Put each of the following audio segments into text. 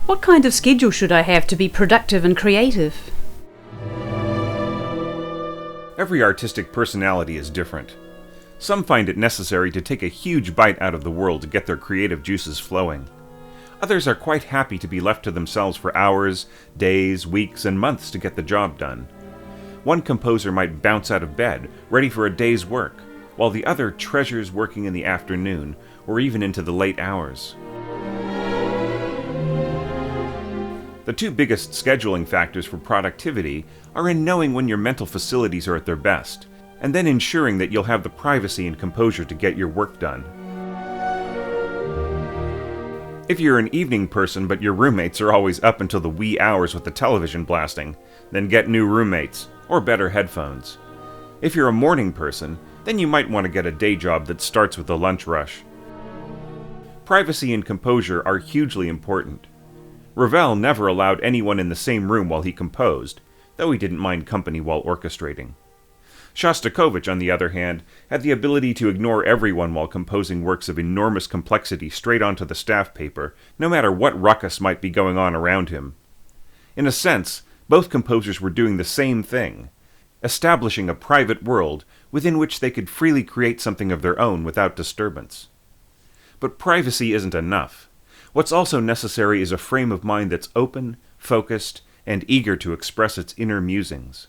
What kind of schedule should I have to be productive and creative? Every artistic personality is different. Some find it necessary to take a huge bite out of the world to get their creative juices flowing. Others are quite happy to be left to themselves for hours, days, weeks, and months to get the job done. One composer might bounce out of bed, ready for a day's work, while the other treasures working in the afternoon, or even into the late hours. The two biggest scheduling factors for productivity are in knowing when your mental facilities are at their best, and then ensuring that you'll have the privacy and composure to get your work done. If you're an evening person but your roommates are always up until the wee hours with the television blasting, then get new roommates, or better headphones. If you're a morning person, then you might want to get a day job that starts with a lunch rush. Privacy and composure are hugely important. Ravel never allowed anyone in the same room while he composed, though he didn't mind company while orchestrating. Shostakovich, on the other hand, had the ability to ignore everyone while composing works of enormous complexity straight onto the staff paper, no matter what ruckus might be going on around him. In a sense, both composers were doing the same thing, establishing a private world within which they could freely create something of their own without disturbance. But privacy isn't enough. What's also necessary is a frame of mind that's open, focused, and eager to express its inner musings.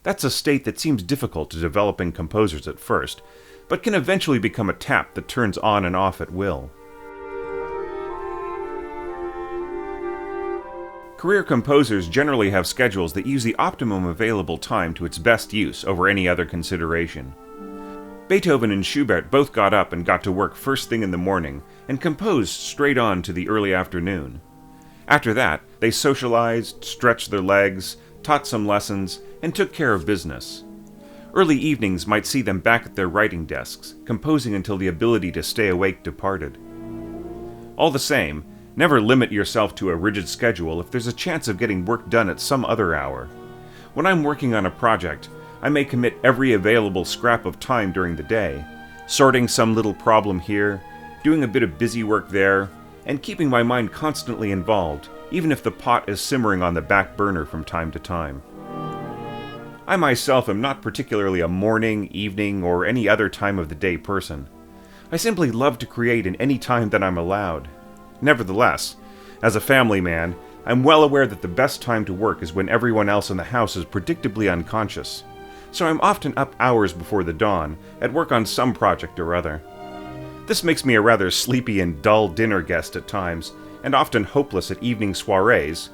That's a state that seems difficult to developing composers at first, but can eventually become a tap that turns on and off at will. Career composers generally have schedules that use the optimum available time to its best use over any other consideration. Beethoven and Schubert both got up and got to work first thing in the morning and composed straight on to the early afternoon. After that, they socialized, stretched their legs, taught some lessons, and took care of business. Early evenings might see them back at their writing desks, composing until the ability to stay awake departed. All the same, never limit yourself to a rigid schedule if there's a chance of getting work done at some other hour. When I'm working on a project, I may commit every available scrap of time during the day, sorting some little problem here, doing a bit of busy work there, and keeping my mind constantly involved, even if the pot is simmering on the back burner from time to time. I myself am not particularly a morning, evening, or any other time of the day person. I simply love to create in any time that I'm allowed. Nevertheless, as a family man, I'm well aware that the best time to work is when everyone else in the house is predictably unconscious, so I'm often up hours before the dawn, at work on some project or other. This makes me a rather sleepy and dull dinner guest at times, and often hopeless at evening soirees,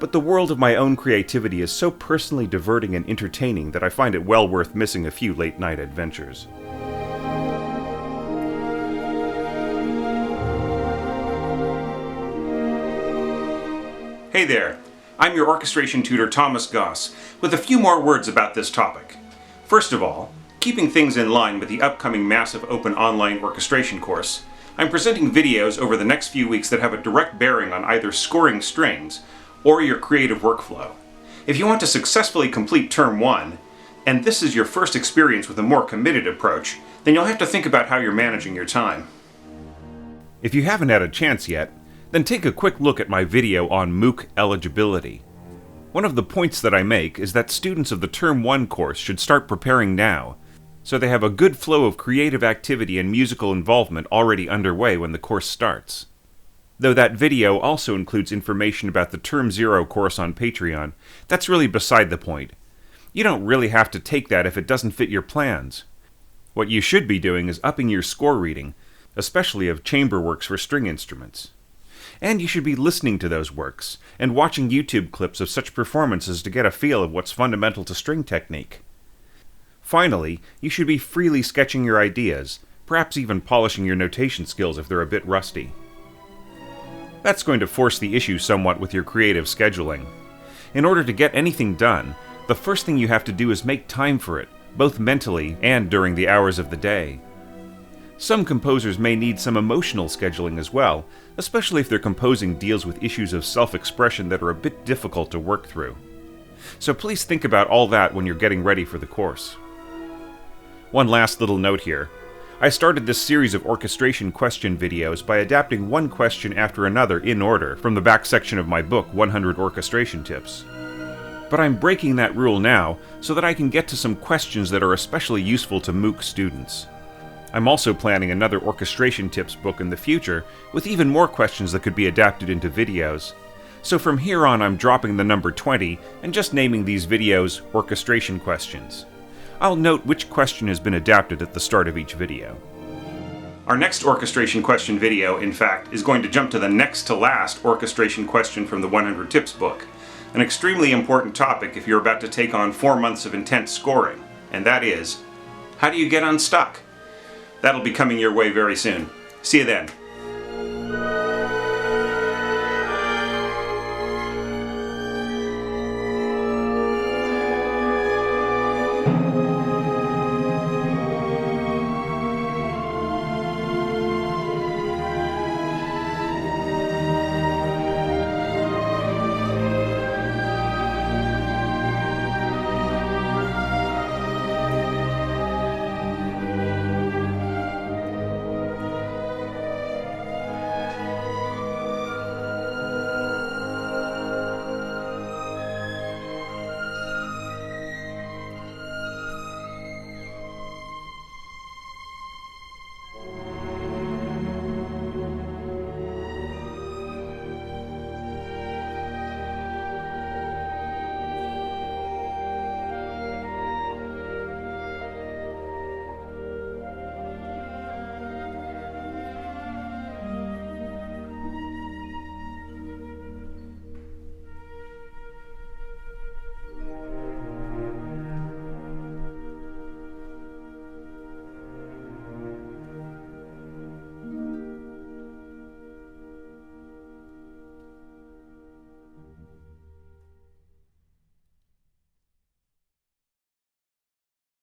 but the world of my own creativity is so personally diverting and entertaining that I find it well worth missing a few late-night adventures. Hey there, I'm your orchestration tutor Thomas Goss, with a few more words about this topic. First of all, keeping things in line with the upcoming massive open online orchestration course, I'm presenting videos over the next few weeks that have a direct bearing on either scoring strings or your creative workflow. If you want to successfully complete Term 1, and this is your first experience with a more committed approach, then you'll have to think about how you're managing your time. If you haven't had a chance yet, then take a quick look at my video on MOOC eligibility. One of the points that I make is that students of the Term 1 course should start preparing now, so they have a good flow of creative activity and musical involvement already underway when the course starts. Though that video also includes information about the Term 0 course on Patreon, that's really beside the point. You don't really have to take that if it doesn't fit your plans. What you should be doing is upping your score reading, especially of chamber works for string instruments. And you should be listening to those works, and watching YouTube clips of such performances to get a feel of what's fundamental to string technique. Finally, you should be freely sketching your ideas, perhaps even polishing your notation skills if they're a bit rusty. That's going to force the issue somewhat with your creative scheduling. In order to get anything done, the first thing you have to do is make time for it, both mentally and during the hours of the day. Some composers may need some emotional scheduling as well, especially if their composing deals with issues of self-expression that are a bit difficult to work through. So please think about all that when you're getting ready for the course. One last little note here. I started this series of orchestration question videos by adapting one question after another in order from the back section of my book, 100 Orchestration Tips. But I'm breaking that rule now so that I can get to some questions that are especially useful to MOOC students. I'm also planning another orchestration tips book in the future with even more questions that could be adapted into videos. So from here on I'm dropping the number 20 and just naming these videos orchestration questions. I'll note which question has been adapted at the start of each video. Our next orchestration question video, in fact, is going to jump to the next to last orchestration question from the 100 Tips book. An extremely important topic if you're about to take on 4 months of intense scoring, and that is, how do you get unstuck? That'll be coming your way very soon. See you then.